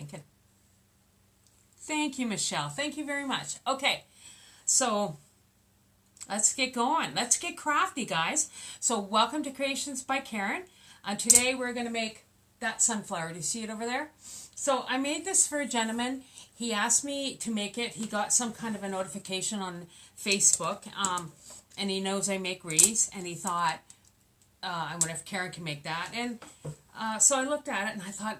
thinking? Thank you, Michelle. Thank you very much. Okay, so let's get going. Let's get crafty, guys. So welcome to Creations by Karen. Today we're going to make that sunflower. Do you see it over there? So I made this for a gentleman. He asked me to make it. He got some kind of a notification on Facebook, and he knows I make wreaths, and he thought, I wonder if Karen can make that. And so I looked at it and I thought,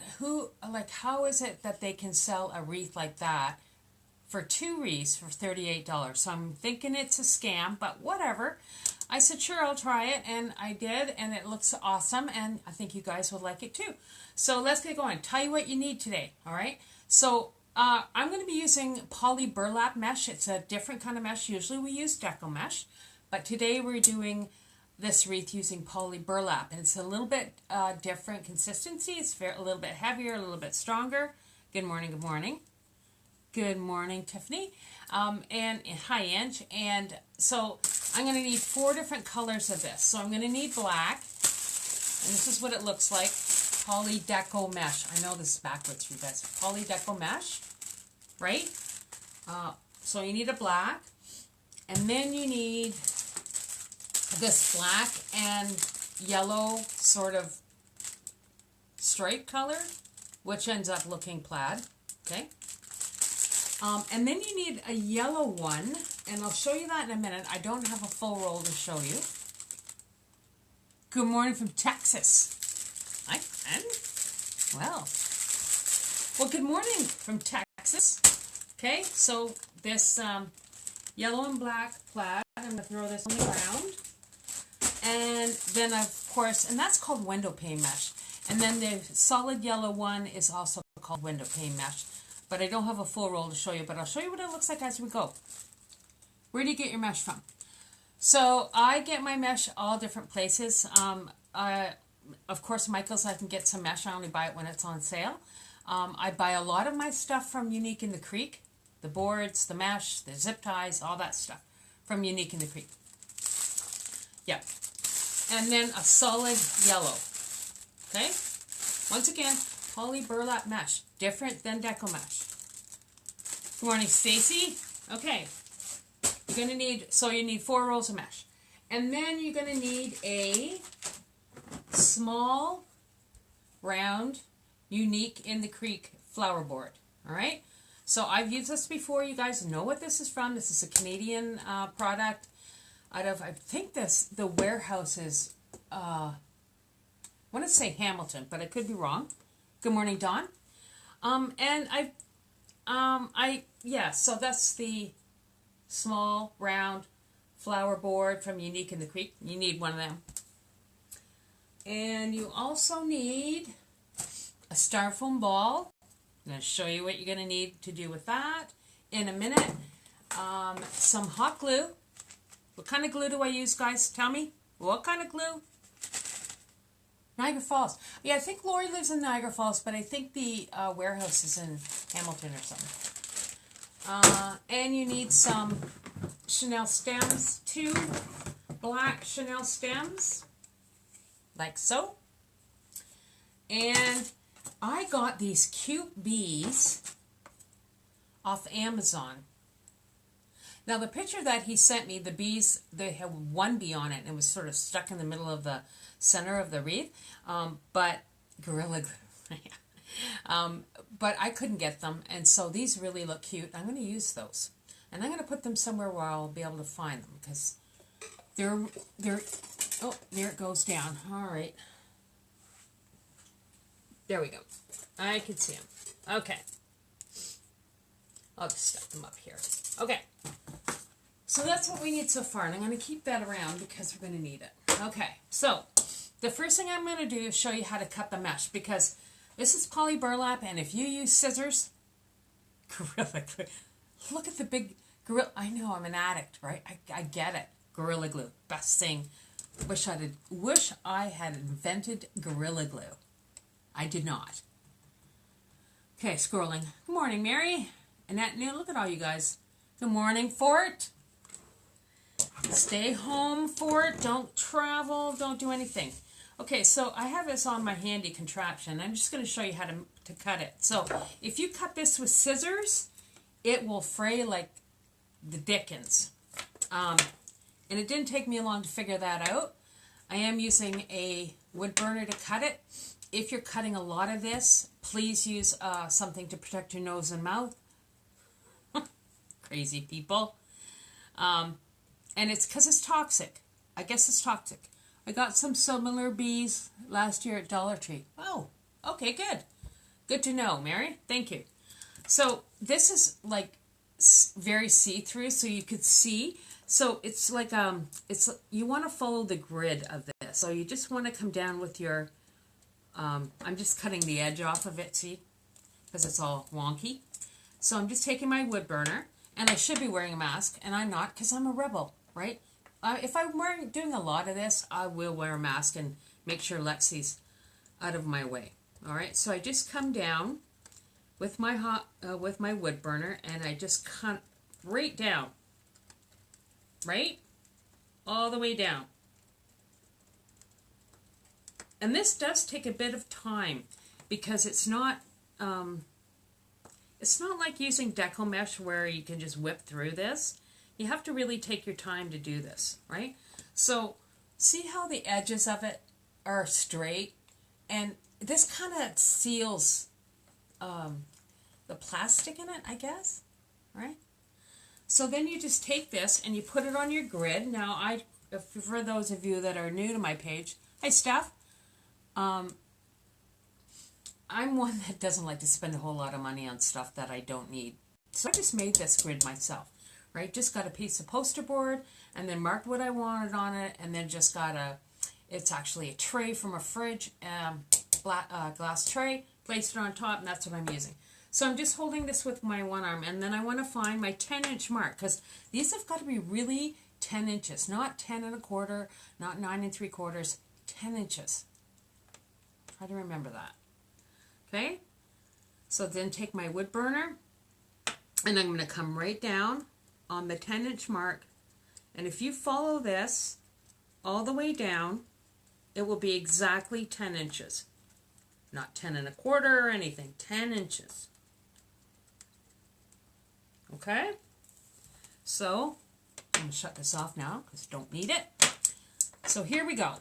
how is it that they can sell a wreath like that for 2 wreaths for $38? So I'm thinking it's a scam, but whatever. I said, sure, I'll try it. And I did, and it looks awesome. And I think you guys would like it too. So let's get going. Tell you what you need today. All right. So I'm going to be using poly burlap mesh. It's a different kind of mesh. Usually we use deco mesh, but today we're doing this wreath using poly burlap, and it's a little bit different consistency. It's a little bit heavier, a little bit stronger. Good morning, good morning. Good morning, Tiffany. And hi, Ange. And so I'm going to need 4 different colors of this. So I'm going to need black, and this is what it looks like. Poly deco mesh. I know this is backwards for you guys. Poly deco mesh, right? So you need a black, and then you need this black and yellow sort of stripe color, which ends up looking plaid, okay? And then you need a yellow one, and I'll show you that in a minute. I don't have a full roll to show you. Good morning from Texas. Hi, friend. Well, good morning from Texas. Okay, so this yellow and black plaid, I'm going to throw this on the ground. And then, of course, and that's called window pane mesh. And then the solid yellow one is also called window pane mesh. But I don't have a full roll to show you, but I'll show you what it looks like as we go. Where do you get your mesh from? So I get my mesh all different places. Of course, Michael's, I can get some mesh. I only buy it when it's on sale. I buy a lot of my stuff from Unique in the Creek. The boards, the mesh, the zip ties, all that stuff from Unique in the Creek. Yeah. And then a solid yellow. Okay? Once again, poly burlap mesh. Different than deco mesh. Good morning, Stacy. Okay. You're going to need, so you need 4 rolls of mesh. And then you're going to need a small, round, Unique in the Creek flower board. All right? So I've used this before. You guys know what this is from. This is a Canadian product. Out of, I think the warehouse is, I want to say Hamilton, but I could be wrong. Good morning, Dawn. And so that's the small, round flower board from Unique in the Creek. You need one of them. And you also need a styrofoam ball. I'm going to show you what you're going to need to do with that in a minute. Some hot glue. What kind of glue do I use, guys? Tell me. What kind of glue? Niagara Falls. Yeah, I think Lori lives in Niagara Falls, but I think the warehouse is in Hamilton or something. And you need some Chanel stems. 2 black Chanel stems. Like so. And I got these cute bees off Amazon. Now, the picture that he sent me, the bees, they had 1 bee on it, and it was sort of stuck in the middle of the center of the wreath, but Gorilla Glue. But I couldn't get them, and so these really look cute. I'm going to use those, and I'm going to put them somewhere where I'll be able to find them, because they're, oh, there it goes down. All right. There we go. I can see them. Okay. I'll just stuff them up here. Okay. So that's what we need so far, and I'm going to keep that around because we're going to need it. Okay, so the first thing I'm going to do is show you how to cut the mesh, because this is poly burlap, and if you use scissors, Gorilla Glue. Look at the big Gorilla. I know, I'm an addict, right? I get it. Gorilla Glue, best thing. Wish I had invented Gorilla Glue. I did not. Okay, scrolling. Good morning, Mary. Annette, look at all you guys. Good morning, Fort. Stay home, Fort. Don't travel. Don't do anything. Okay, so I have this on my handy contraption. I'm just going to show you how to cut it. So if you cut this with scissors, it will fray like the dickens. And it didn't take me long to figure that out. I am using a wood burner to cut it. If you're cutting a lot of this, please use something to protect your nose and mouth. Crazy people. And it's because it's toxic. I guess it's toxic. I got some similar bees last year at Dollar Tree. Oh, okay, good. Good to know, Mary. Thank you. So this is like very see-through, so you could see. So it's like you want to follow the grid of this. So you just want to come down with your. I'm just cutting the edge off of it, see, because it's all wonky. So I'm just taking my wood burner, and I should be wearing a mask, and I'm not because I'm a rebel, right? If I'm doing a lot of this, I will wear a mask and make sure Lexi's out of my way. All right, so I just come down with my wood burner, and I just cut right down, right, all the way down. And this does take a bit of time because it's not like using deco mesh where you can just whip through this. You have to really take your time to do this, right? So see how the edges of it are straight, and this kind of seals the plastic in it, I guess, right? So then you just take this and you put it on your grid. Now, for those of you that are new to my page, hi Steph. I'm one that doesn't like to spend a whole lot of money on stuff that I don't need. So I just made this grid myself, right? Just got a piece of poster board and then marked what I wanted on it, and then just got it's actually a tray from a fridge, glass tray, placed it on top, and that's what I'm using. So I'm just holding this with my one arm, and then I want to find my 10-inch mark, because these have got to be really 10 inches, not 10 1/4, not 9 3/4, 10 inches. Try to remember that. Okay? So then take my wood burner, and I'm going to come right down on the 10-inch mark, and if you follow this all the way down, it will be exactly 10 inches. Not 10 1/4 or anything, 10 inches. Okay? So, I'm going to shut this off now because I don't need it. So here we go.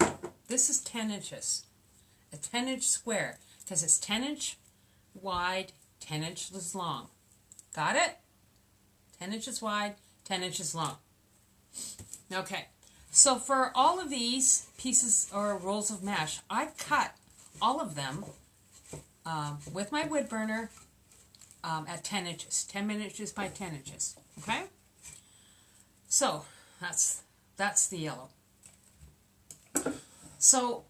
This is 10 inches. A 10-inch square, because it's 10 inch wide, 10 inches long. Got it? 10 inches wide, 10 inches long. Okay, so for all of these pieces or rolls of mesh, I cut all of them with my wood burner at 10 inches, 10 inches by 10 inches. Okay, so that's the yellow. So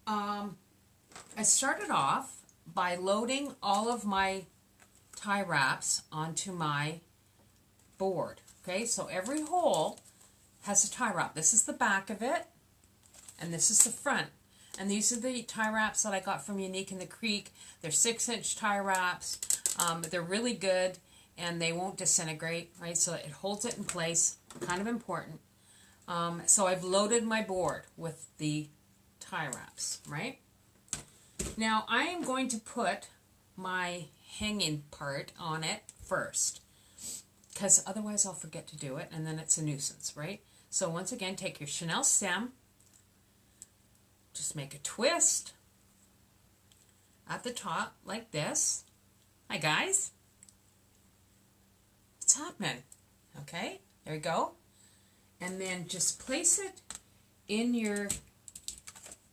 I started off by loading all of my tie wraps onto my board. Okay, so every hole has a tie wrap. This is the back of it, and this is the front. And these are the tie wraps that I got from UNITC in the Creek. They're 6-inch tie wraps. They're really good, and they won't disintegrate, right? So it holds it in place, kind of important. So I've loaded my board with the tie wraps, right? Now I am going to put my hanging part on it first, because otherwise I'll forget to do it, and then it's a nuisance, right? So once again, take your chenille stem, just make a twist at the top like this. Hi guys. What's happening? Okay, there you go. And then just place it in your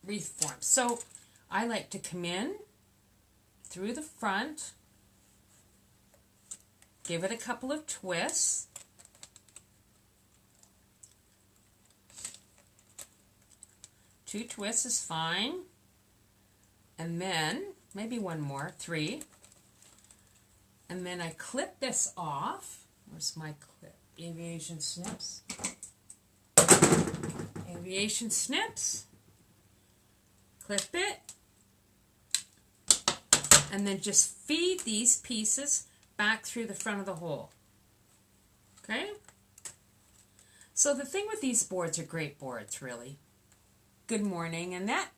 wreath form. So I like to come in through the front, give it a couple of twists, two twists is fine, and then maybe one more, 3, and then I clip this off. Where's my clip? Aviation snips. Aviation snips. Clip it, and then just feed these pieces back through the front of the hole. Okay? So the thing with these boards are great boards, really. Good morning, Annette.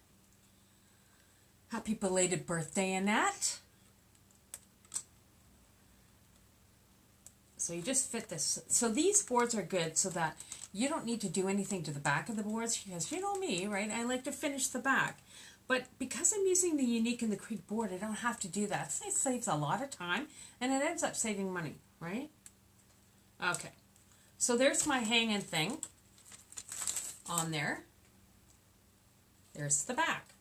Happy belated birthday, Annette. So you just fit this. So these boards are good so that you don't need to do anything to the back of the boards, because you know me, right? I like to finish the back. But because I'm using the Unique and the Creek board, I don't have to do that. It saves a lot of time, and it ends up saving money, right? Okay, so there's my hanging thing on there. There's the back.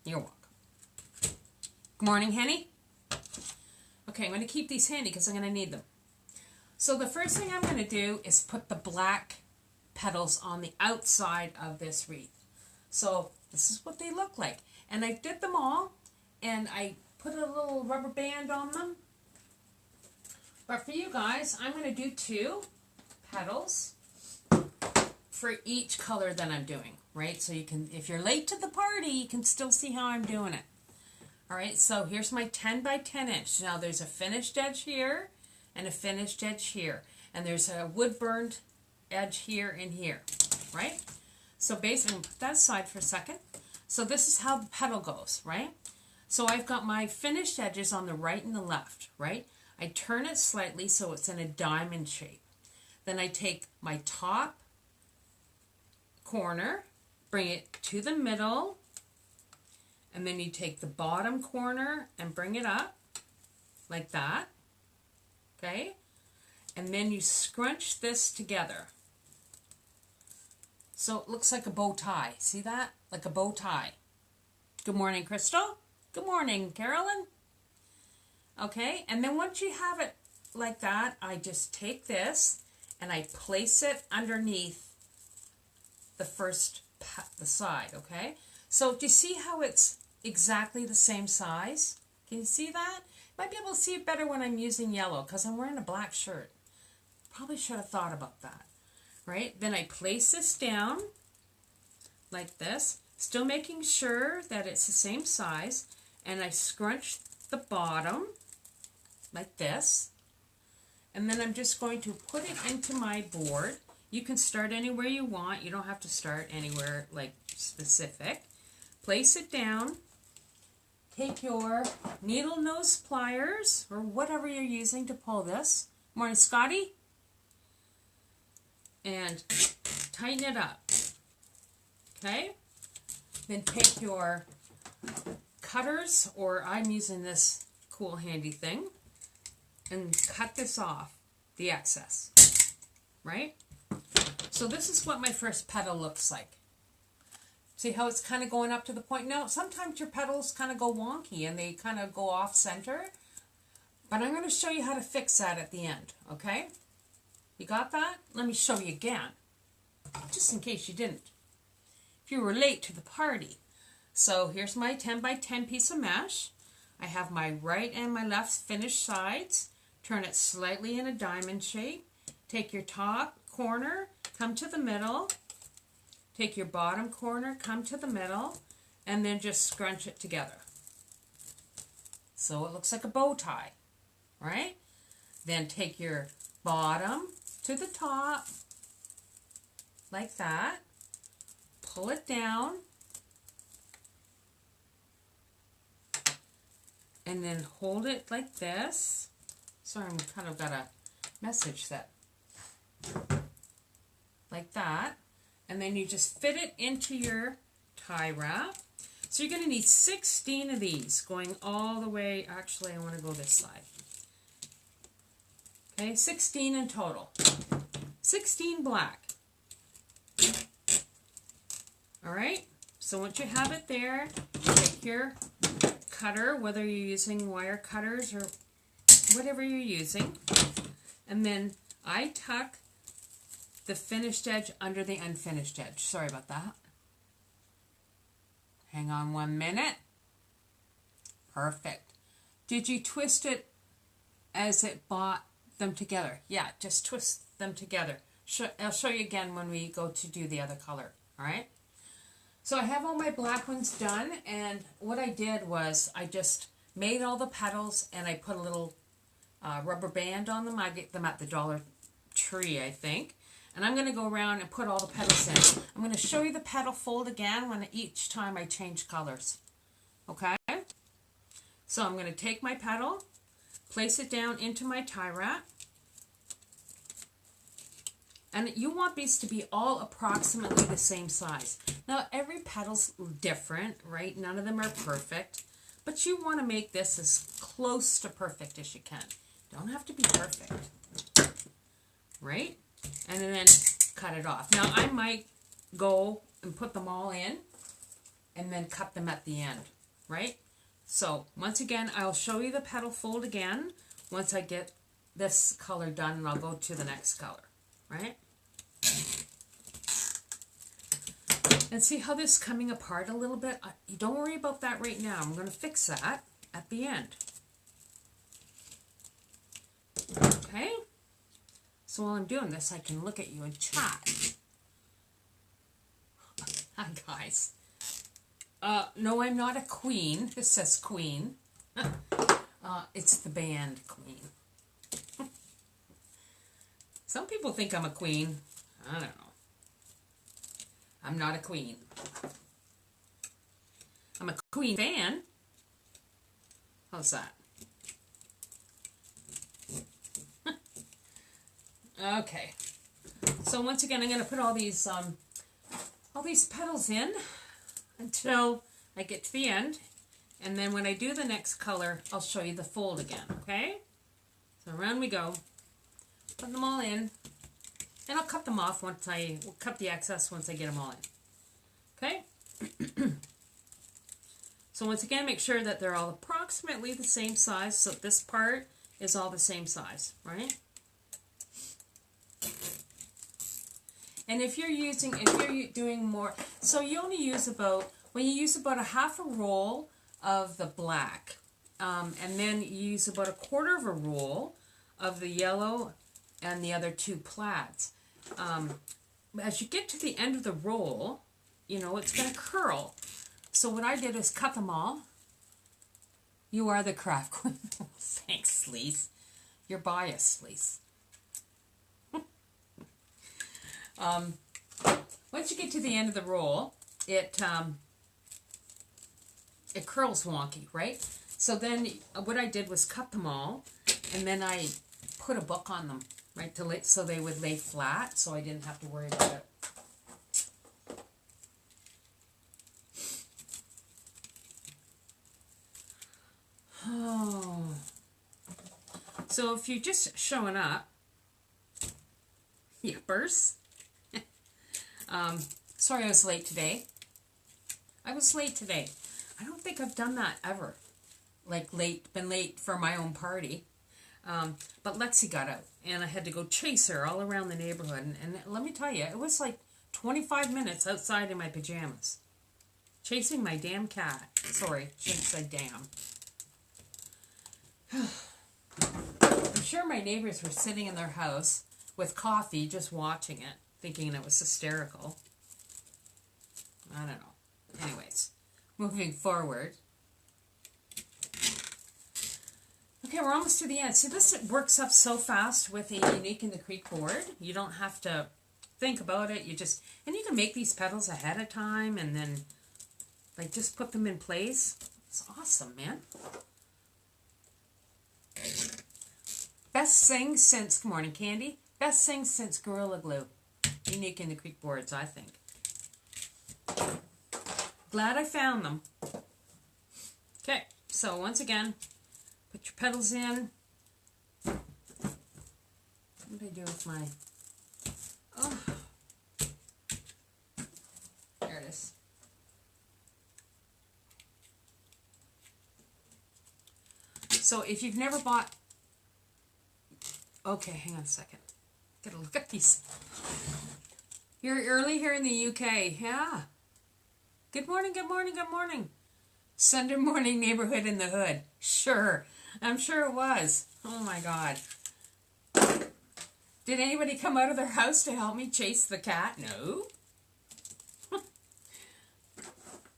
You're welcome. Good morning, Henny. Okay, I'm going to keep these handy because I'm going to need them. So the first thing I'm going to do is put the black petals on the outside of this wreath. So this is what they look like. And I did them all, and I put a little rubber band on them. But for you guys, I'm going to do 2 petals for each color that I'm doing, right? So you can, if you're late to the party, you can still see how I'm doing it. All right, so here's my 10 by 10 inch. Now there's a finished edge here and a finished edge here. And there's a wood burned edge here and here, right? So basically, put that aside for a second. So this is how the petal goes, right? So I've got my finished edges on the right and the left, right? I turn it slightly so it's in a diamond shape. Then I take my top corner, bring it to the middle, and then you take the bottom corner and bring it up like that, okay? And then you scrunch this together. So it looks like a bow tie. See that? Like a bow tie. Good morning, Crystal. Good morning, Carolyn. Okay, and then once you have it like that, I just take this and I place it underneath the the side, okay? So do you see how it's exactly the same size? Can you see that? Might be able to see it better when I'm using yellow because I'm wearing a black shirt. Probably should have thought about that, right? Then I place this down like this, still making sure that it's the same size, and I scrunch the bottom like this, and then I'm just going to put it into my board. You can start anywhere you want. You don't have to start anywhere like specific. Place it down. Take your needle nose pliers or whatever you're using to pull this. Morning, Scotty. And tighten it up. Okay? Then take your cutters, or I'm using this cool handy thing, and cut this off, the excess. Right? So this is what my first petal looks like. See how it's kind of going up to the point? Now, sometimes your petals kind of go wonky and they kind of go off center. But I'm going to show you how to fix that at the end, okay? You got that? Let me show you again, just in case you didn't. If you were late to the party. So here's my 10 by 10 piece of mesh. I have my right and my left finished sides. Turn it slightly in a diamond shape. Take your top corner, come to the middle. Take your bottom corner, come to the middle, and then just scrunch it together. So it looks like a bow tie, right? Then take your bottom to the top, like that. Pull it down. And then hold it like this. Sorry, I'm kind of got a message set. Like that. And then you just fit it into your tie wrap. So you're going to need 16 of these going all the way. Actually, I want to go this side. Okay, 16 in total. 16 black. All right, so once you have it there, take your cutter, whether you're using wire cutters or whatever you're using, and then I tuck the finished edge under the unfinished edge. Sorry about that. Hang on 1 minute. Perfect. Did you twist it as it brought them together? Yeah, just twist them together. I'll show you again when we go to do the other color. All right? So I have all my black ones done, and what I did was I just made all the petals, and I put a little rubber band on them. I get them at the Dollar Tree, I think. And I'm going to go around and put all the petals in. I'm going to show you the petal fold again when each time I change colors. Okay? So I'm going to take my petal, place it down into my tie wrap. And you want these to be all approximately the same size. Now, every petal's different, right? None of them are perfect. But you want to make this as close to perfect as you can. Don't have to be perfect. Right? And then cut it off. Now, I might go and put them all in and then cut them at the end. Right? So, once again, I'll show you the petal fold again once I get this color done, and I'll go to the next color. Right? And see how this is coming apart a little bit? You don't worry about that right now. I'm going to fix that at the end. Okay? So while I'm doing this, I can look at you and chat. Hi, guys. No, I'm not a queen. This says queen. It's the band Queen. Some people think I'm a queen. I don't know. I'm not a queen. I'm a Queen fan. How's that? Okay. So once again, I'm going to put all these petals in until I get to the end. And then when I do the next color, I'll show you the fold again, okay? So around we go. Put them all in. And I'll cut them off we'll cut the excess once I get them all in. Okay? So once again, make sure that they're all approximately the same size. So this part is all the same size, right? And if you're doing more, so you only use when you use about a half a roll of the black, and then you use about a quarter of a roll of the yellow and the other two plaids. As you get to the end of the roll, you know, it's going to curl. So what I did is cut them all. You are the craft queen. Thanks, Lise. You're biased, Lise. Once you get to the end of the roll, it curls wonky, right? So then what I did was cut them all, and then I put a book on them, right, so they would lay flat, so I didn't have to worry about it. Oh. So if you're just showing up, yippers. Sorry I was late today. I don't think I've done that ever. Like been late for my own party. But Lexi got out, and I had to go chase her all around the neighborhood. And let me tell you, it was like 25 minutes outside in my pajamas. Chasing my damn cat. Sorry, shouldn't say damn. I'm sure my neighbors were sitting in their house with coffee just watching it, thinking it was hysterical. I don't know. Anyways, moving forward. Okay, we're almost to the end. See, this works up so fast with a Unique in the Creek board. You don't have to think about it. And you can make these petals ahead of time and then, like, just put them in place. It's awesome, man. Best thing since, good morning, Candy. Best thing since Gorilla Glue. Unique in the Creek boards, I think. Glad I found them. Okay, so once again, put your petals in. What did I do with my... Oh. There it is. So if you've never bought... Okay, hang on a second. Gotta look at these. You're early here in the UK. Yeah. Good morning, good morning, good morning. Sunday morning neighborhood in the hood. Sure. I'm sure it was. Oh my God. Did anybody come out of their house to help me chase the cat? No.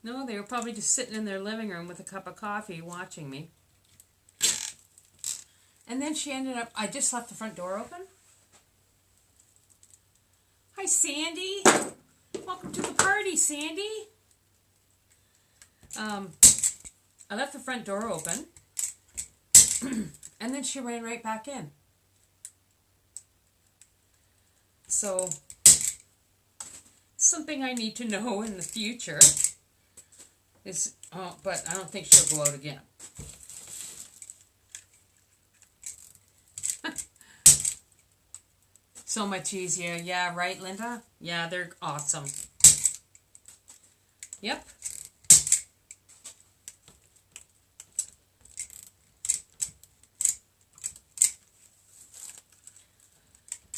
No, they were probably just sitting in their living room with a cup of coffee watching me. And then she ended up, I just left the front door open. Hi, Sandy. Welcome to the party, Sandy. I left the front door open And then she ran right back in. So, something I need to know in the future is, but I don't think she'll go out again. So much easier. Yeah, right, Linda? Yeah, they're awesome. Yep.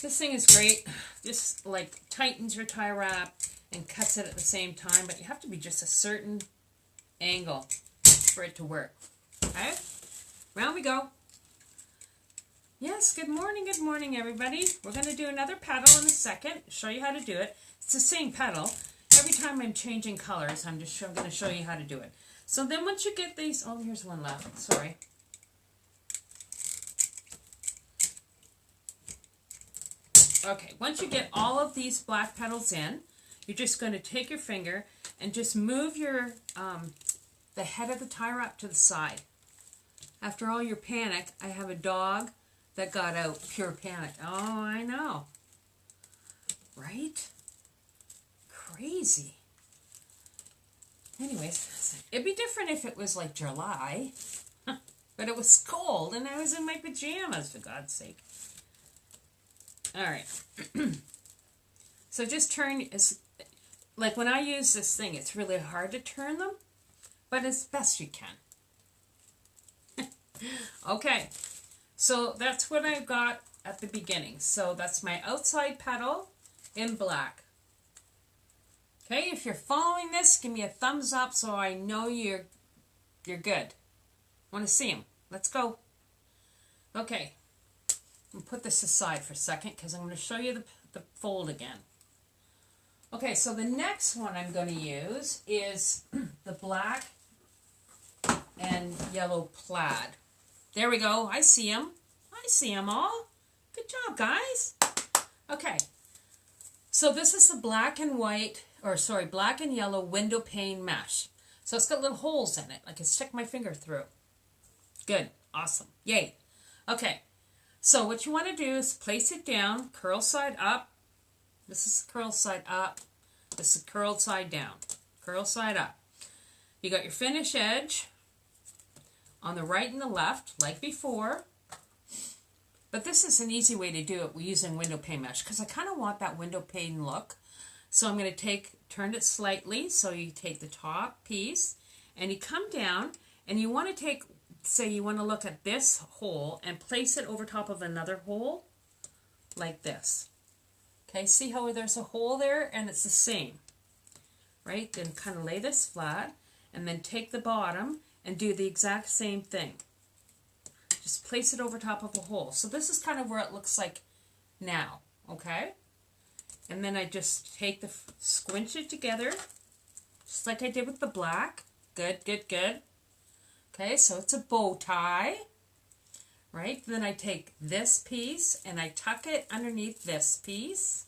This thing is great. Just like tightens your tie wrap and cuts it at the same time, but you have to be just a certain angle for it to work. Okay? Round we go. Yes, good morning, everybody. We're going to do another petal in a second, show you how to do it. It's the same petal. Every time I'm changing colors, I'm going to show you how to do it. So then once you get these, oh, here's one left, sorry. Okay, once you get all of these black petals in, you're just going to take your finger and just move your the head of the tie wrap to the side. After all your panic, I have a dog that got out, pure panic. Oh, I know. Right? Crazy. Anyways, it'd be different if it was like July, but it was cold and I was in my pajamas, for God's sake. All right. So just turn, like when I use this thing, it's really hard to turn them, but as best you can. Okay. So that's what I got at the beginning. So that's my outside petal in black. Okay, if you're following this, give me a thumbs up so I know you're good. Want to see them? Let's go. Okay. I'll put this aside for a second because I'm going to show you the fold again. Okay, so the next one I'm going to use is the black and yellow plaid. There we go. I see them. I see them all. Good job, guys. Okay. So this is the black and white, or sorry, black and yellow window pane mesh. So it's got little holes in it. I can stick my finger through. Good. Awesome. Yay. Okay. So what you want to do is place it down, curl side up. This is the curl side up. This is curled side down. Curl side up. You got your finish edge on the right and the left, like before. But this is an easy way to do it using window pane mesh because I kind of want that window pane look. So I'm going to turn it slightly. So you take the top piece and you come down and you want to take, say you want to look at this hole and place it over top of another hole like this. Okay, see how there's a hole there and it's the same, right? Then kind of lay this flat and then take the bottom and do the exact same thing. Just place it over top of a hole. So this is kind of where it looks like now, okay? And then I just take squinch it together, just like I did with the black. Good, good, good. Okay, so it's a bow tie, right? Then I take this piece and I tuck it underneath this piece.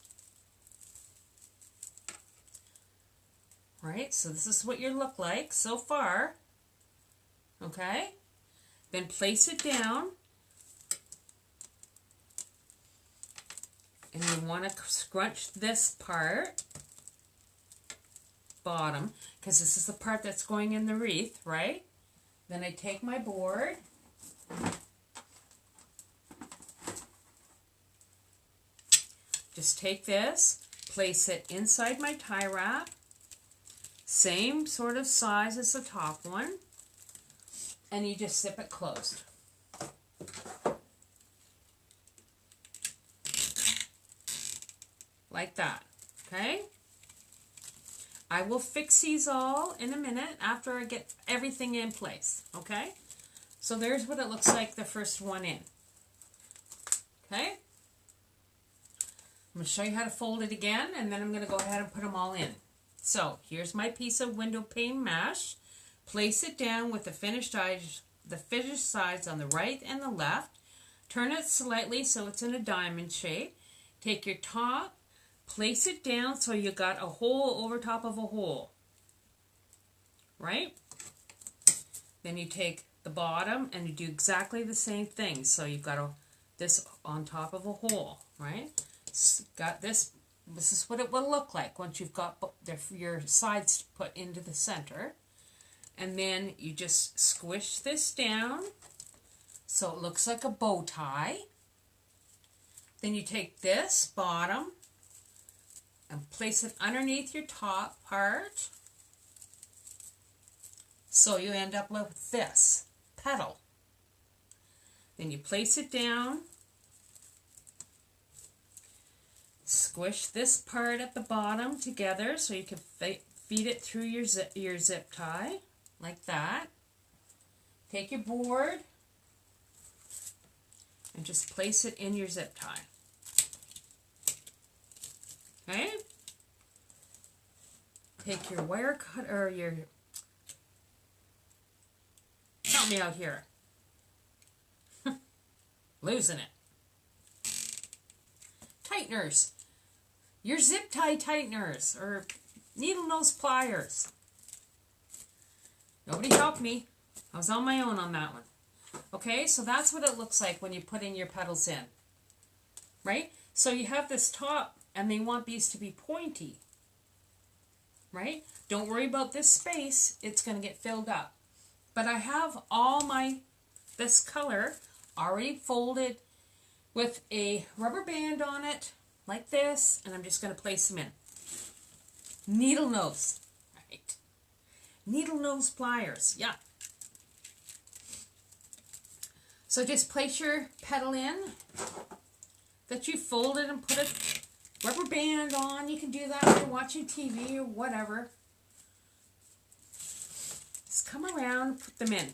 Right, so this is what you look like so far. Okay, then place it down. And you want to scrunch this part, bottom, because this is the part that's going in the wreath, right? Then I take my board, just take this, place it inside my tie wrap, same sort of size as the top one, and you just zip it closed. Like that, okay? I will fix these all in a minute after I get everything in place, okay? So there's what it looks like the first one in, okay? I'm going to show you how to fold it again, and then I'm going to go ahead and put them all in. So here's my piece of window pane mesh. Place it down with the finished sides on the right and the left. Turn it slightly so it's in a diamond shape. Take your top, place it down so you got a hole over top of a hole, right? Then you take the bottom and you do exactly the same thing. So you've got this on top of a hole, right? Got this. This is what it will look like once you've got your sides put into the center. And then you just squish this down so it looks like a bow tie. Then you take this bottom and place it underneath your top part. So you end up with this petal. Then you place it down. Squish this part at the bottom together so you can feed it through your zip tie, like that. Take your board and just place it in your zip tie. Okay? Take your wire cut or your, help me out here. Losing it. Tighteners. Your zip tie tighteners or needle nose pliers. Nobody helped me. I was on my own on that one. Okay, so that's what it looks like when you put in your petals in. Right? So you have this top and they want these to be pointy. Right? Don't worry about this space. It's going to get filled up. But I have all this color already folded with a rubber band on it. Like this, and I'm just going to place them in. Needle nose, right? Needle nose pliers, yeah. So just place your petal in that you folded and put a rubber band on. You can do that when you're watching TV or whatever. Just come around and put them in.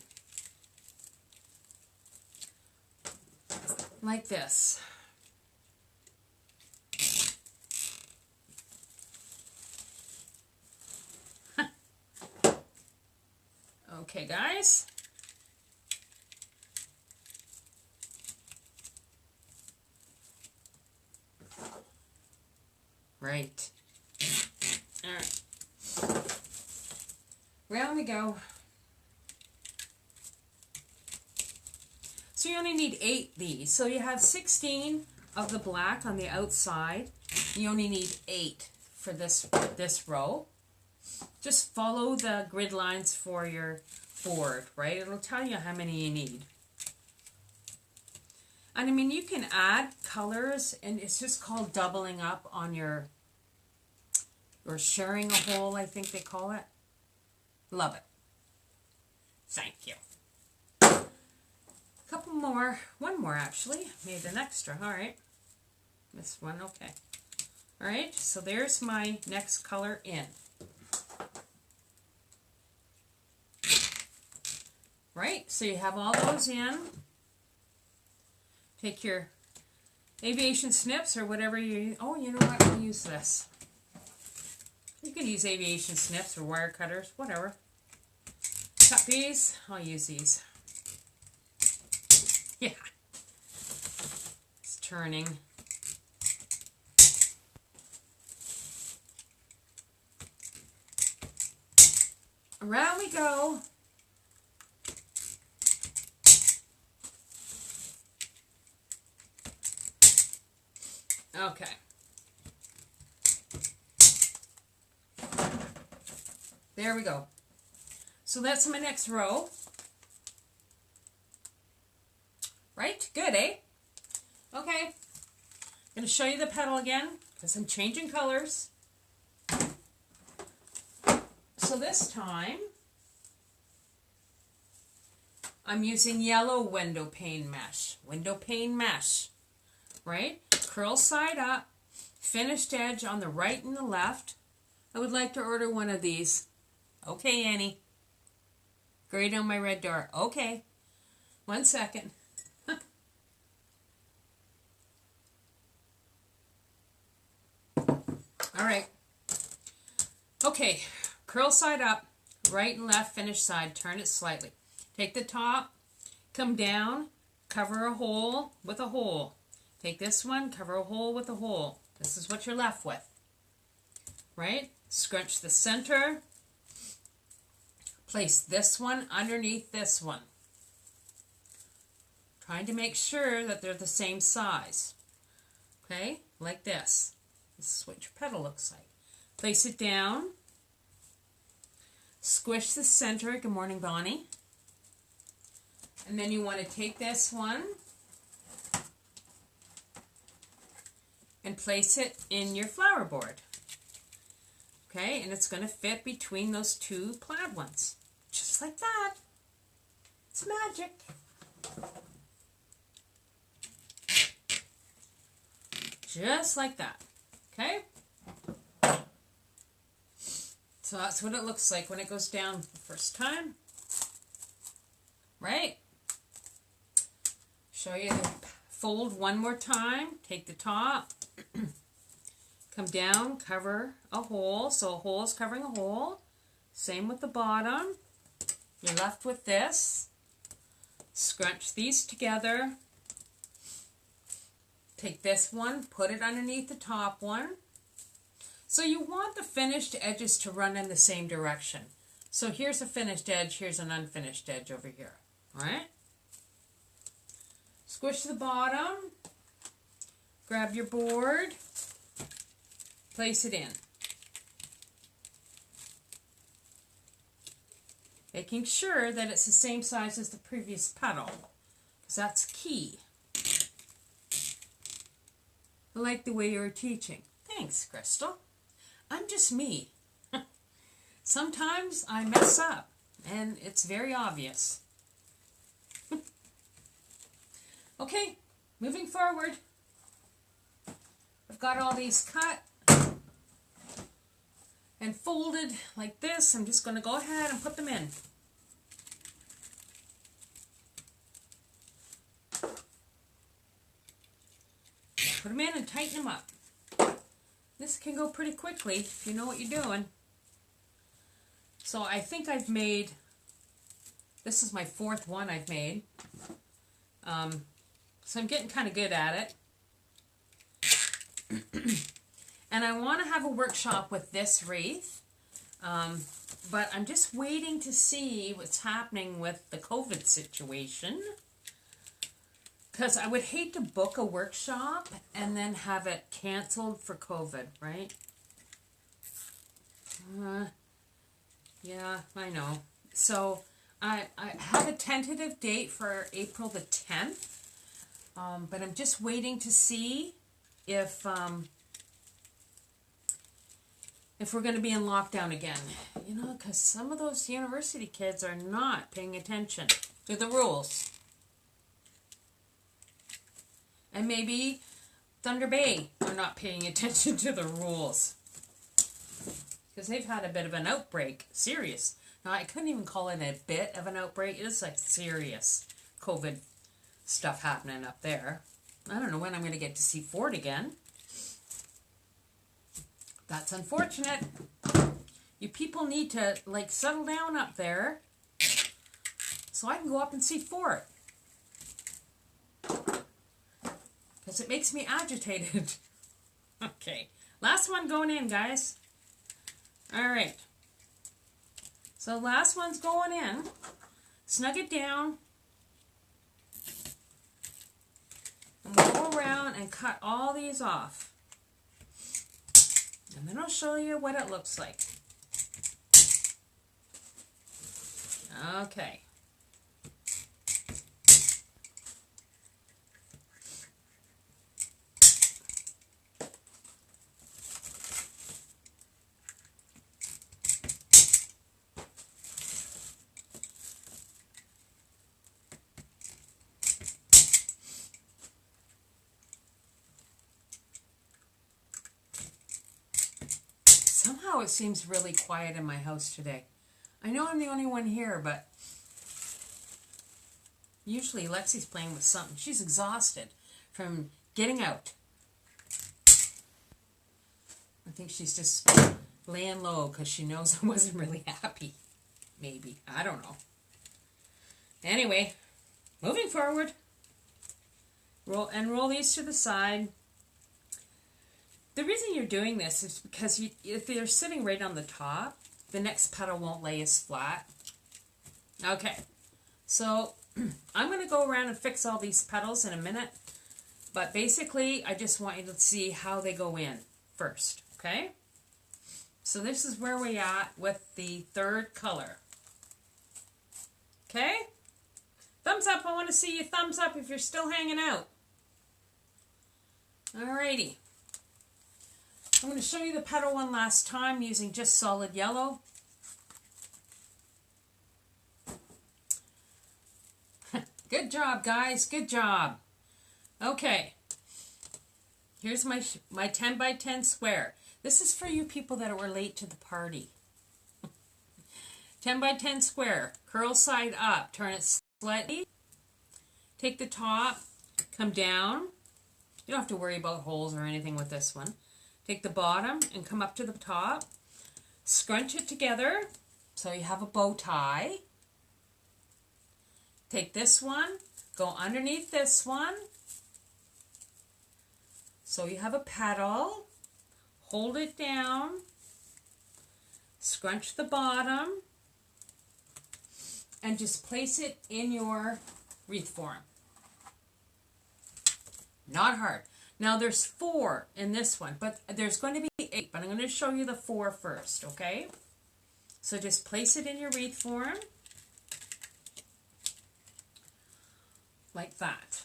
Like this. Okay, guys. Right. All right. Round we go. So you only need 8 these. So you have 16 of the black on the outside. You only need 8 for this row. Just follow the grid lines for your board, right? It'll tell you how many you need. And I mean, you can add colors, and it's just called doubling up on your, or sharing a hole, I think they call it. Love it. Thank you. A couple more, one more actually, made an extra, all right. This one, okay. All right, so there's my next color in. Right, so you have all those in. Take your aviation snips or whatever you, oh, you know what, I'll use this. You can use aviation snips or wire cutters, whatever. Cut these, I'll use these. Yeah. It's turning. Around we go. Okay. There we go. So that's my next row. Right? Good, eh? Okay. I'm going to show you the petal again because I'm changing colors. So this time, I'm using yellow window pane mesh. Window pane mesh. Right? Curl side up, finished edge on the right and the left. I would like to order one of these. Okay, Annie. Grade on my red door. Okay. 1 second. All right. Okay. Curl side up, right and left, finish side. Turn it slightly. Take the top, come down, cover a hole with a hole. Take this one, cover a hole with a hole. This is what you're left with. Right? Scrunch the center. Place this one underneath this one. Trying to make sure that they're the same size. Okay, like this. This is what your petal looks like. Place it down. Squish the center. Good morning, Bonnie. And then you want to take this one and place it in your flower board. Okay, and it's going to fit between those two plaid ones. Just like that. It's magic. Just like that. Okay? So that's what it looks like when it goes down the first time. Right? Show you the fold one more time. Take the top. Come down, cover a hole. So a hole is covering a hole. Same with the bottom. You're left with this. Scrunch these together. Take this one, put it underneath the top one. So you want the finished edges to run in the same direction. So here's a finished edge, here's an unfinished edge over here. Alright? Squish the bottom. Grab your board. Place it in. Making sure that it's the same size as the previous petal, because that's key. I like the way you were teaching. Thanks, Crystal. I'm just me. Sometimes I mess up, and it's very obvious. Okay, moving forward. I've got all these cut and folded like this. I'm just going to go ahead and put them in. Put them in and tighten them up. This can go pretty quickly if you know what you're doing. So I think I've made, this is my fourth one I've made. So I'm getting kind of good at it. And I want to have a workshop with this wreath. But I'm just waiting to see what's happening with the COVID situation. Because I would hate to book a workshop and then have it canceled for COVID, right? Yeah, I know. So I have a tentative date for April the 10th. But I'm just waiting to see if we're going to be in lockdown again. You know, because some of those university kids are not paying attention to the rules. And maybe Thunder Bay are not paying attention to the rules. Because they've had a bit of an outbreak. Serious. Now, I couldn't even call it a bit of an outbreak. It's like serious COVID stuff happening up there. I don't know when I'm going to get to see Fort again. That's unfortunate. You people need to, like, settle down up there so I can go up and see Fort. Because it makes me agitated. Okay. Last one going in, guys. Alright. So last one's going in. Snug it down. And we'll go around and cut all these off. And then I'll show you what it looks like. Okay. Somehow it seems really quiet in my house today. I know I'm the only one here, but usually Lexi's playing with something. She's exhausted from getting out. I think she's just laying low because she knows I wasn't really happy. Maybe. I don't know. Anyway, moving forward. Roll these to the side. The reason you're doing this is because if they're sitting right on the top, the next petal won't lay as flat. Okay, so I'm going to go around and fix all these petals in a minute, but basically I just want you to see how they go in first, okay? So this is where we are with the third color. Okay? Thumbs up, I want to see you thumbs up if you're still hanging out. Alrighty. I'm going to show you the petal one last time using just solid yellow. Good job, guys. Good job. Okay. Here's my 10 by 10 square. This is for you people that were late to the party. 10 by 10 square. Curl side up. Turn it slightly. Take the top. Come down. You don't have to worry about holes or anything with this one. Take the bottom and come up to the top. Scrunch it together so you have a bow tie. Take this one, go underneath this one, so you have a petal, hold it down, scrunch the bottom, and just place it in your wreath form. Not hard. Now there's 4 in this one, but there's going to be 8, but I'm going to show you the 4 first, okay? So just place it in your wreath form. Like that.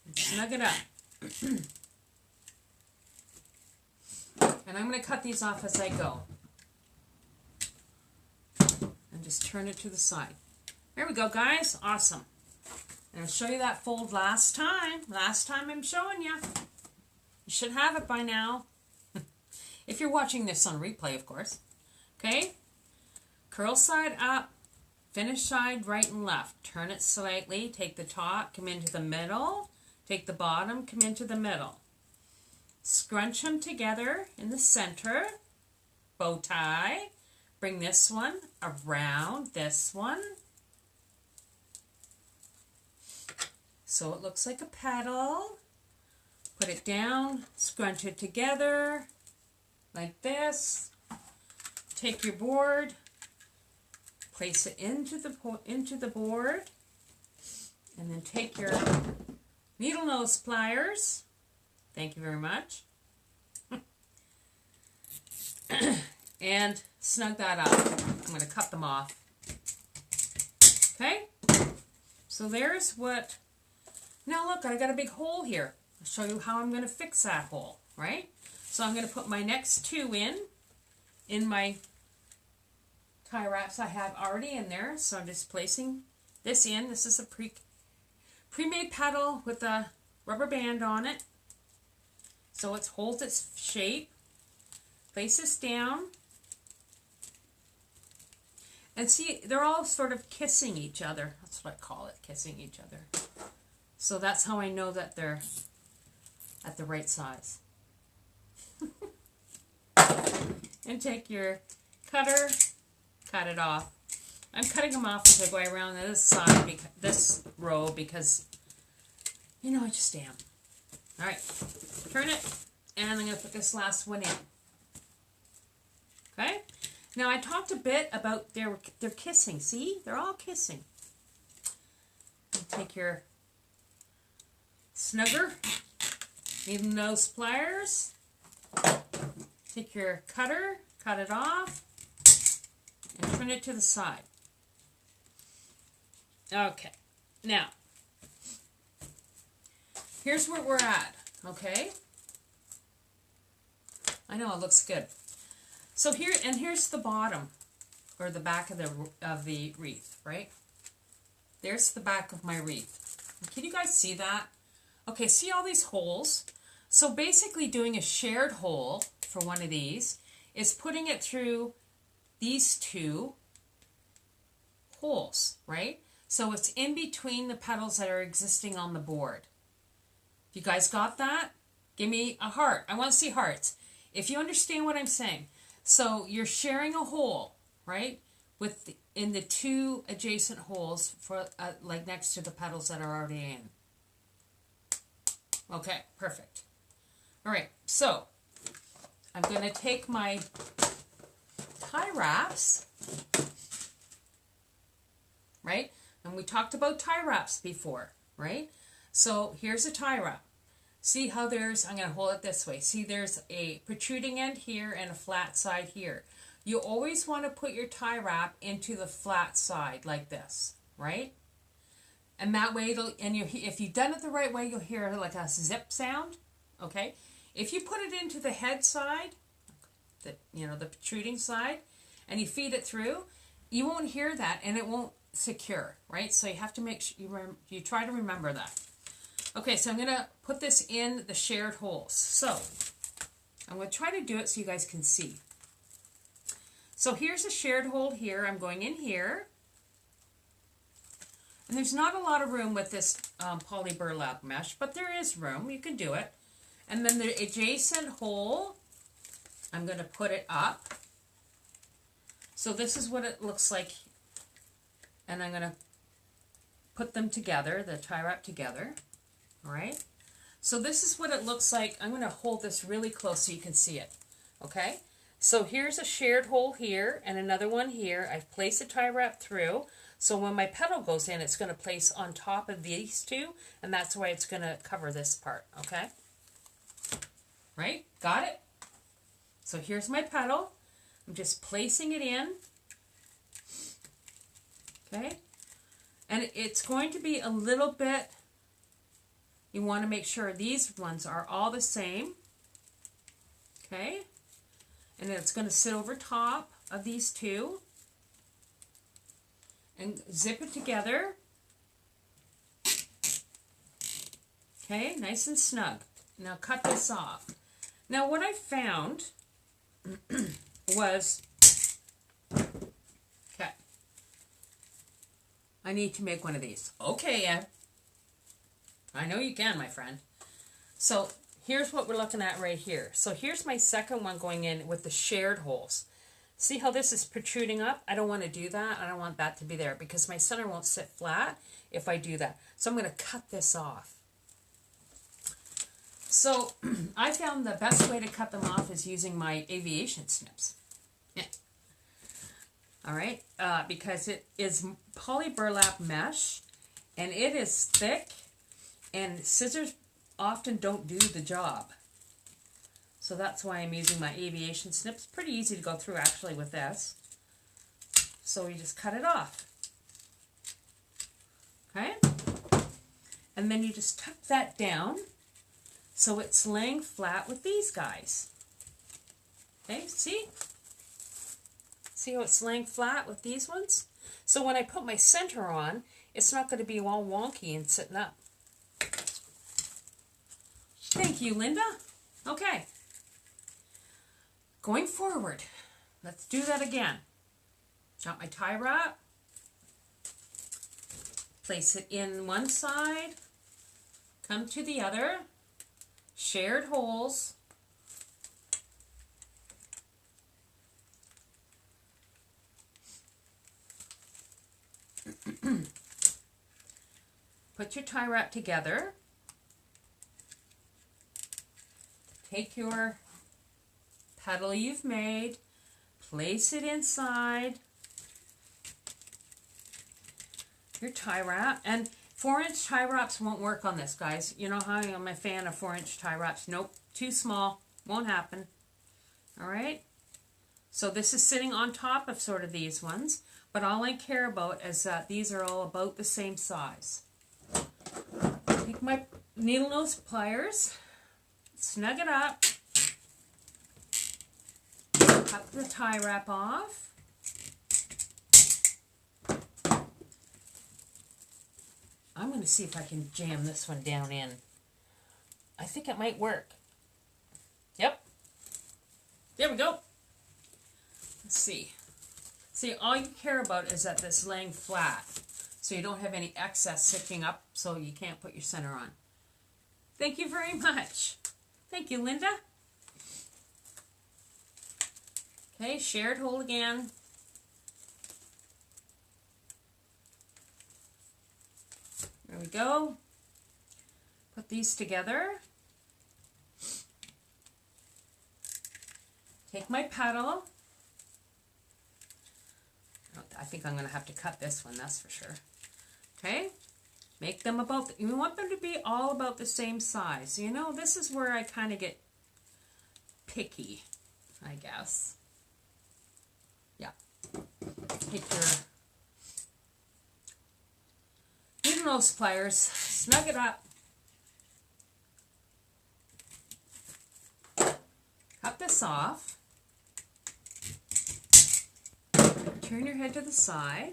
And snug it up. And I'm going to cut these off as I go. And just turn it to the side. There we go, guys. Awesome. And I'll show you that fold last time. Last time I'm showing you. You should have it by now. If you're watching this on replay, of course. Okay? Curl side up. Finish side right and left. Turn it slightly. Take the top, come into the middle. Take the bottom, come into the middle. Scrunch them together in the center. Bow tie. Bring this one around this one. So it looks like a petal. Put it down. Scrunch it together like this. Take your board. Place it into the board, and then take your needle nose pliers. Thank you very much. And snug that up. I'm going to cut them off. Okay? So there's what... Now look, I got a big hole here. I'll show you how I'm going to fix that hole, right? So I'm going to put my next 2 in my tie wraps I have already in there. So I'm just placing this in. This is a pre-made petal with a rubber band on it. So it holds its shape. Place this down. And see, they're all sort of kissing each other. That's what I call it, kissing each other. So that's how I know that they're at the right size. And take your cutter, cut it off. I'm cutting them off as I go around this side, this row, because, you know, I just am. All right, turn it, and I'm going to put this last one in. Okay? Now, I talked a bit about their kissing. See? They're all kissing. And take your snugger, needle nose pliers, take your cutter, cut it off, and turn it to the side. Okay, now, here's where we're at, okay? I know, it looks good. So here's the bottom, or the back of the wreath, right? There's the back of my wreath. Can you guys see that? Okay, see all these holes? So basically doing a shared hole for one of these is putting it through these 2 holes, right? So it's in between the petals that are existing on the board. You guys got that? Give me a heart. I want to see hearts. If you understand what I'm saying. So you're sharing a hole, right? In the 2 adjacent holes for like next to the petals that are already in. Okay, perfect. All right, so I'm going to take my tie wraps right? And we talked about tie wraps before, right? So here's a tie wrap. See how there's, I'm going to hold it this way. See, there's a protruding end here and a flat side here. You always want to put your tie wrap into the flat side like this, right? And that way, if you've done it the right way, you'll hear like a zip sound, okay? If you put it into the head side, the protruding side, and you feed it through, you won't hear that and it won't secure, right? So you have to make sure you try to remember that. Okay, so I'm going to put this in the shared holes. So I'm going to try to do it so you guys can see. So here's a shared hole here. I'm going in here. And there's not a lot of room with this poly burlap mesh, but there is room. You can do it. And then the adjacent hole, I'm going to put it up. So this is what it looks like. And I'm going to put them together, the tie wrap together. All right. So this is what it looks like. I'm going to hold this really close so you can see it. Okay. So here's a shared hole here and another one here. I've placed a tie wrap through. So when my petal goes in, it's going to place on top of these two, and that's why it's going to cover this part, okay? Right? Got it? So here's my petal. I'm just placing it in. Okay? And it's going to be a little bit, you want to make sure these ones are all the same. Okay? And then it's going to sit over top of these two. And zip it together. Okay, nice and snug. Now cut this off. Now what I found was, okay, I need to make one of these. Okay, Ed. I know you can, my friend. So here's what we're looking at right here. So here's my second one going in with the shared holes. See how this is protruding up? I don't want to do that. I don't want that to be there because my center won't sit flat if I do that. So I'm going to cut this off. So I found the best way to cut them off is using my aviation snips. Yeah. All right, because it is poly burlap mesh and it is thick and scissors often don't do the job. So that's why I'm using my aviation snips. Pretty easy to go through actually with this. So you just cut it off. Okay? And then you just tuck that down so it's laying flat with these guys. Okay, see? See how it's laying flat with these ones? So when I put my center on, it's not going to be all wonky and sitting up. Thank you, Linda. Okay. Going forward, let's do that again. Got my tie wrap. Place it in one side. Come to the other. Shared holes. Put your tie wrap together. Take your petal you've made, place it inside your tie wrap. And 4-inch tie wraps won't work on this, guys. You know how I'm a fan of 4-inch tie wraps. Nope, too small. Won't happen. All right? So this is sitting on top of sort of these ones. But all I care about is that these are all about the same size. Take my needle nose pliers, snug it up. Cut the tie wrap off. I'm going to see if I can jam this one down in. I think it might work. Yep. There we go. Let's see. See, all you care about is that this laying flat, so you don't have any excess sitting up, so you can't put your center on. Thank you very much. Thank you, Linda. Okay, shared hole again. There we go. Put these together. Take my petal. I think I'm going to have to cut this one, that's for sure. Okay, make them about, you want them to be all about the same size. You know, this is where I kind of get picky, I guess. Yeah, take your needle nose pliers, snug it up, cut this off, turn your head to the side.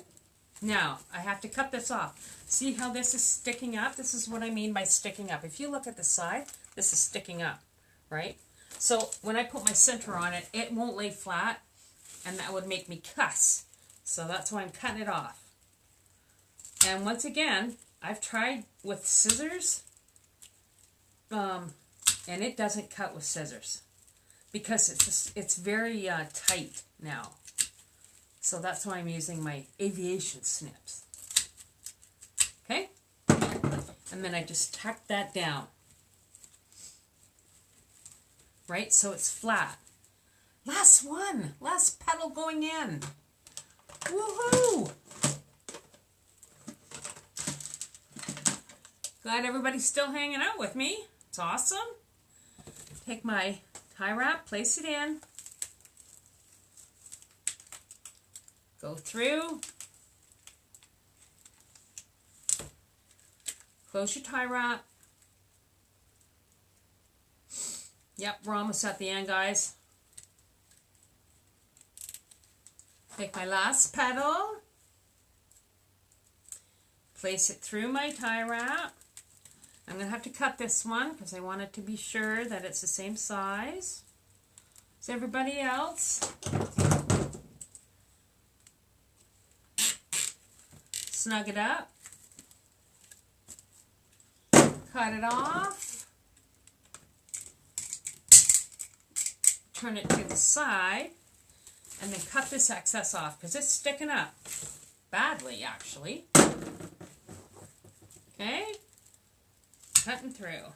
Now, I have to cut this off. See how this is sticking up? This is what I mean by sticking up. If you look at the side, this is sticking up, right? So when I put my center on it, it won't lay flat, and that would make me cuss. So that's why I'm cutting it off. And once again, I've tried with scissors, and it doesn't cut with scissors because it's very tight now. So that's why I'm using my aviation snips. Okay? And then I just tuck that down. Right? So it's flat. Last one. Last petal going in. Woohoo! Glad everybody's still hanging out with me. It's awesome. Take my tie wrap, place it in. Go through, close your tie wrap. Yep, we're almost at the end, guys. Take my last petal, place it through my tie wrap. I'm going to have to cut this one because I want it to be sure that it's the same size as everybody else. Snug it up, cut it off, turn it to the side, and then cut this excess off because it's sticking up badly, actually. Okay, cutting through.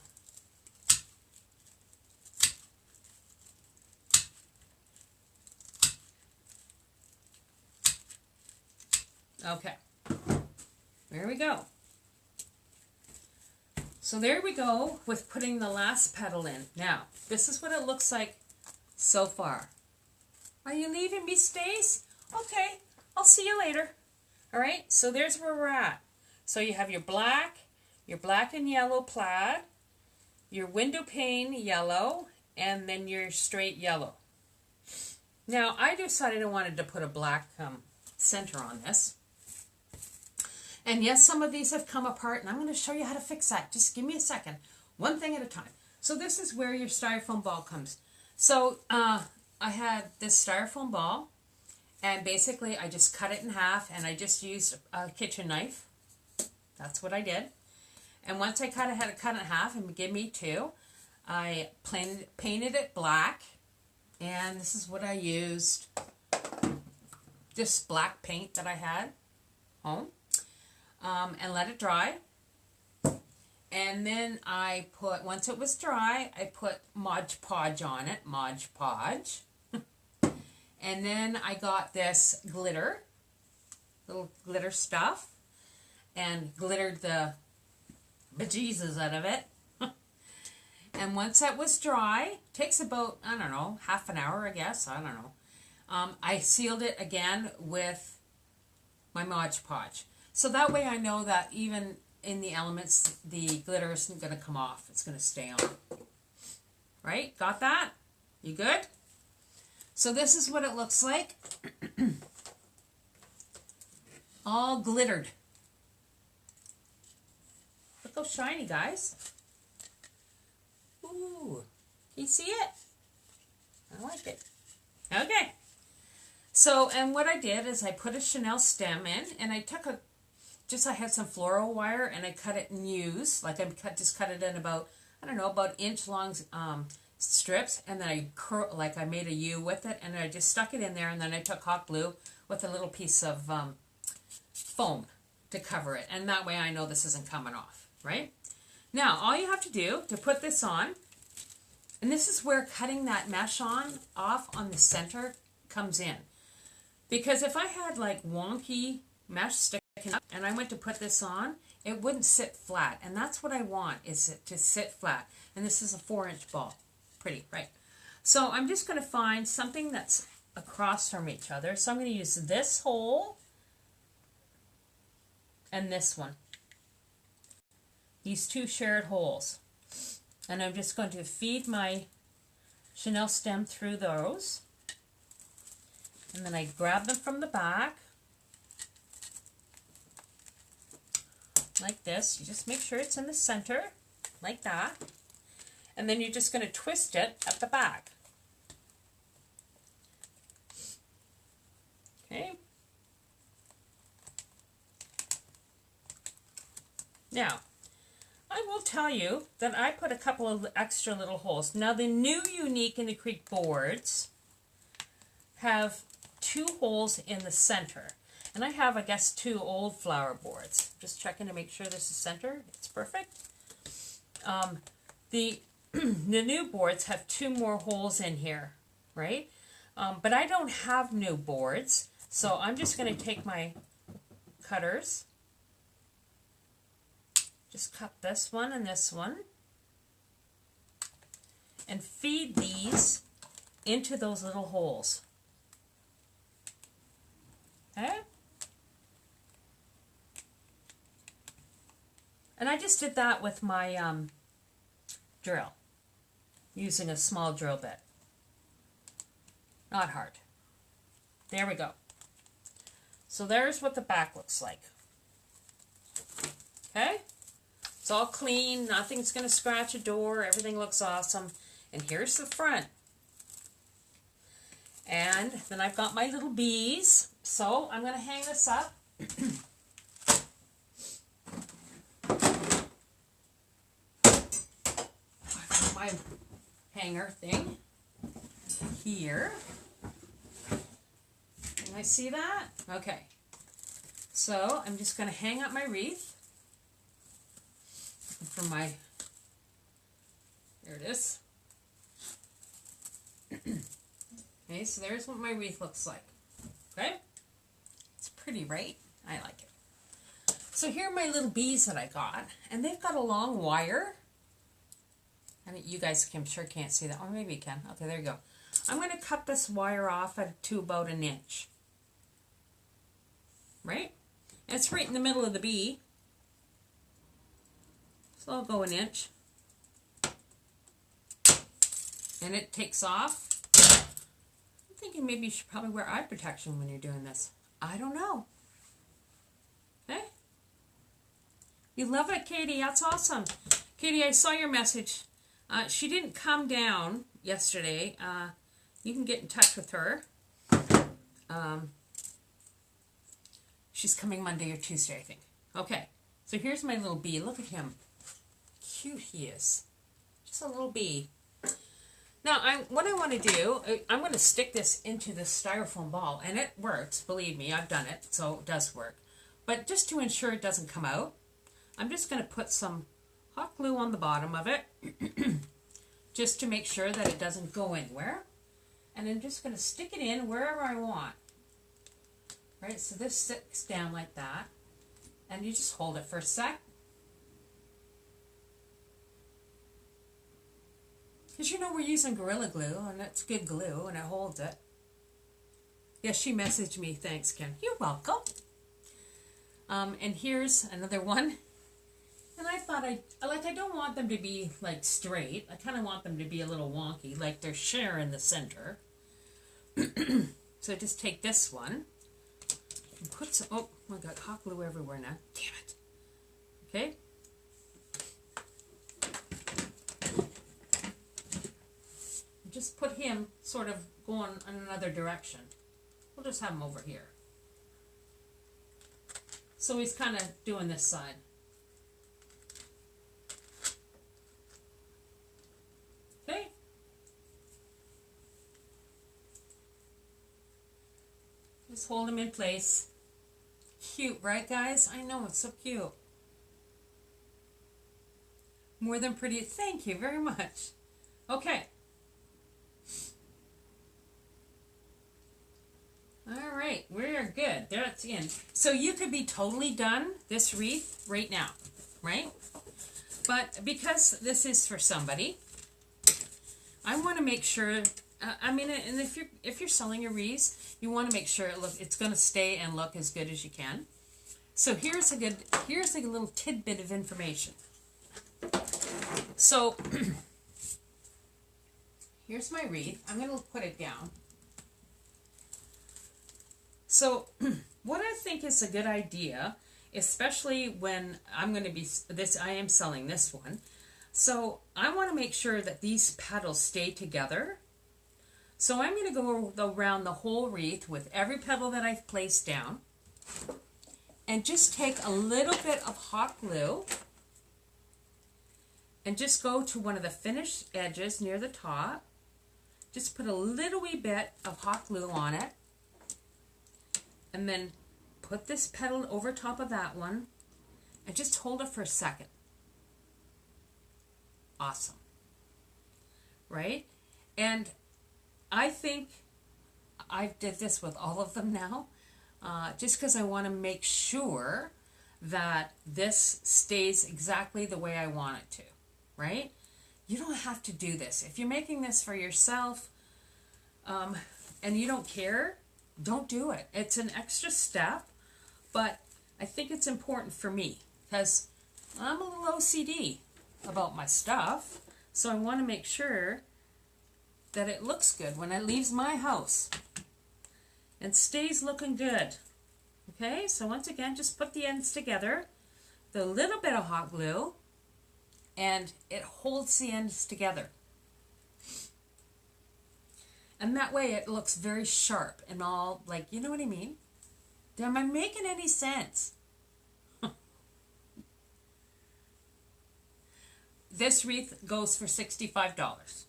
Okay. There we go. So there we go with putting the last petal in. Now, this is what it looks like so far. Are you leaving me, Stace? Okay, I'll see you later. All right, so there's where we're at. So you have your black and yellow plaid, your window pane yellow, and then your straight yellow. Now, I decided I wanted to put a black center on this. And yes, some of these have come apart, and I'm going to show you how to fix that. Just give me a second. One thing at a time. So this is where your styrofoam ball comes. So I had this styrofoam ball, and basically I just cut it in half, and I just used a kitchen knife. That's what I did. And once I had it cut in half, and give me two, I painted it black, and this is what I used. Just black paint that I had home. And let it dry. And then I put, once it was dry, I put Mod Podge on it. Mod Podge. And then I got this glitter. Little glitter stuff. And glittered the bejesus out of it. And once that was dry, takes about, I don't know, half an hour, I guess. I don't know. I sealed it again with my Mod Podge. So that way I know that even in the elements, the glitter isn't going to come off. It's going to stay on. Right? Got that? You good? So this is what it looks like. All glittered. Look how shiny, guys. Ooh. Can you see it? I like it. Okay. So, and what I did is I put a Chanel stem in, and I took I had some floral wire, and I cut it in U's, like I just cut it in about, I don't know, about inch long strips, and then I made a U with it, and I just stuck it in there, and then I took hot glue with a little piece of foam to cover it, and that way I know this isn't coming off, right? Now, all you have to do to put this on, and this is where cutting that mesh off on the center comes in. Because if I had like wonky mesh sticking up and I went to put this on, it wouldn't sit flat. And that's what I want, is it to sit flat. And this is a 4-inch ball. Pretty, right? So I'm just going to find something that's across from each other. So I'm going to use this hole and this one. These two shared holes. And I'm just going to feed my chenille stem through those. And then I grab them from the back. Like this. You just make sure it's in the center. Like that. And then you're just going to twist it at the back. Okay. Now, I will tell you that I put a couple of extra little holes. Now, the new Unique in the Creek boards have 2 holes in the center. And I have, I guess, 2 old flower boards. Just checking to make sure this is center. It's perfect. The new boards have 2 more holes in here, right? But I don't have new boards, so I'm just going to take my cutters. Just cut this one and this one. And feed these into those little holes. Okay? And I just did that with my drill, using a small drill bit. Not hard. There we go. So there's what the back looks like. Okay? It's all clean. Nothing's going to scratch a door. Everything looks awesome. And here's the front. And then I've got my little bees. So I'm going to hang this up. My hanger thing here. Can I see that? Okay. So I'm just going to hang up my wreath for my, there it is. Okay, so there's what my wreath looks like. Okay? It's pretty, right? I like it. So here are my little bees that I got, and they've got a long wire. And you guys, I'm sure can't see that. Or maybe you can. Okay, there you go. I'm going to cut this wire off to about 1 inch. Right? And it's right in the middle of the bee. So I'll go 1 inch. And it takes off. I'm thinking maybe you should probably wear eye protection when you're doing this. I don't know. Okay? You love it, Katie. That's awesome. Katie, I saw your message. She didn't come down yesterday. You can get in touch with her. She's coming Monday or Tuesday, I think. Okay, so here's my little bee. Look at him. Cute he is. Just a little bee. Now, what I want to do, I'm going to stick this into this styrofoam ball, and it works. Believe me, I've done it, so it does work. But just to ensure it doesn't come out, I'm just going to put some hot glue on the bottom of it, just to make sure that it doesn't go anywhere. And I'm just going to stick it in wherever I want. Right, so this sticks down like that, and you just hold it for a sec. Because you know we're using Gorilla Glue, and it's good glue, and it holds it. Yes, she messaged me. Thanks, Kim. You're welcome. And here's another one. And I thought I don't want them to be like straight. I kind of want them to be a little wonky, like they're share in the center. So I just take this one and put some, oh, I got hot glue everywhere now. Damn it. Okay. Just put him sort of going in another direction. We'll just have him over here. So he's kind of doing this side. Okay. Just hold him in place. Cute, right, guys? I know, it's so cute. More than pretty. Thank you very much. Okay. All right, we're good. That's in. So you could be totally done this wreath right now, right? But because this is for somebody, I want to make sure. I mean, and if you're selling your wreaths, you want to make sure it's going to stay and look as good as you can. So here's a little tidbit of information. So here's my wreath. I'm going to put it down. So what I think is a good idea, especially when I am selling this one. So I want to make sure that these petals stay together. So I'm going to go around the whole wreath with every petal that I've placed down. And just take a little bit of hot glue. And just go to one of the finished edges near the top. Just put a little wee bit of hot glue on it. And then put this petal over top of that one. And just hold it for a second. Awesome. Right? And I think I did this with all of them now. Just because I want to make sure that this stays exactly the way I want it to. Right? You don't have to do this. If you're making this for yourself and you don't care, don't do it. It's an extra step, but I think it's important for me because I'm a little OCD about my stuff, so I want to make sure that it looks good when it leaves my house and stays looking good. Okay, so once again, just put the ends together, the little bit of hot glue, and it holds the ends together. And that way it looks very sharp and all, like, you know what I mean? Am I making any sense? This wreath goes for $65.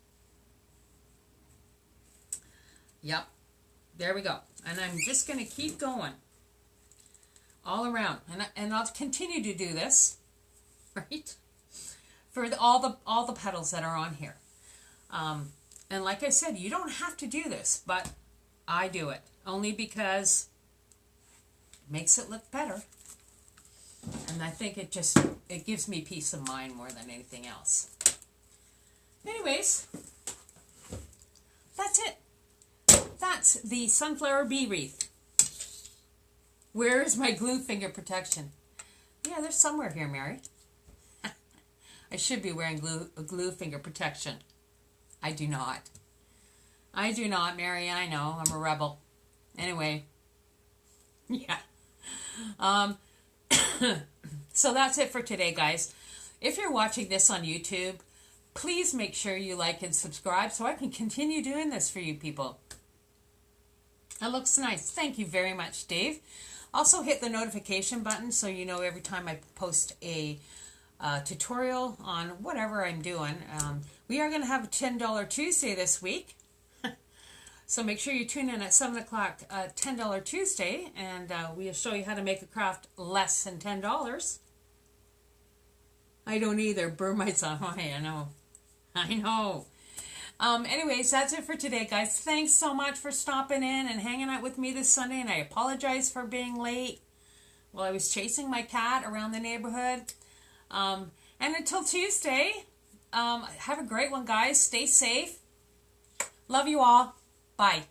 Yep, there we go. And I'm just going to keep going all around. And I'll continue to do this, right? For all the petals that are on here. And like I said, you don't have to do this, but I do it only because it makes it look better. And I think it gives me peace of mind more than anything else. Anyways, that's it. That's the sunflower bee wreath. Where is my glue finger protection? Yeah, there's somewhere here, Mary. I should be wearing glue finger protection. I do not. I do not, Mary. I know. I'm a rebel. Anyway. Yeah. So that's it for today, guys. If you're watching this on YouTube, please make sure you like and subscribe so I can continue doing this for you people. It looks nice. Thank you very much, Dave. Also hit the notification button so you know every time I post a tutorial on whatever I'm doing. We are going to have a $10 Tuesday this week. So make sure you tune in at 7 o'clock $10 Tuesday, and we'll show you how to make a craft less than $10. I don't either. Burn myself. I know. I know. Anyways, that's it for today, guys. Thanks so much for stopping in and hanging out with me this Sunday, and I apologize for being late. Well, I was chasing my cat around the neighborhood. And until Tuesday, have a great one, guys. Stay safe. Love you all. Bye.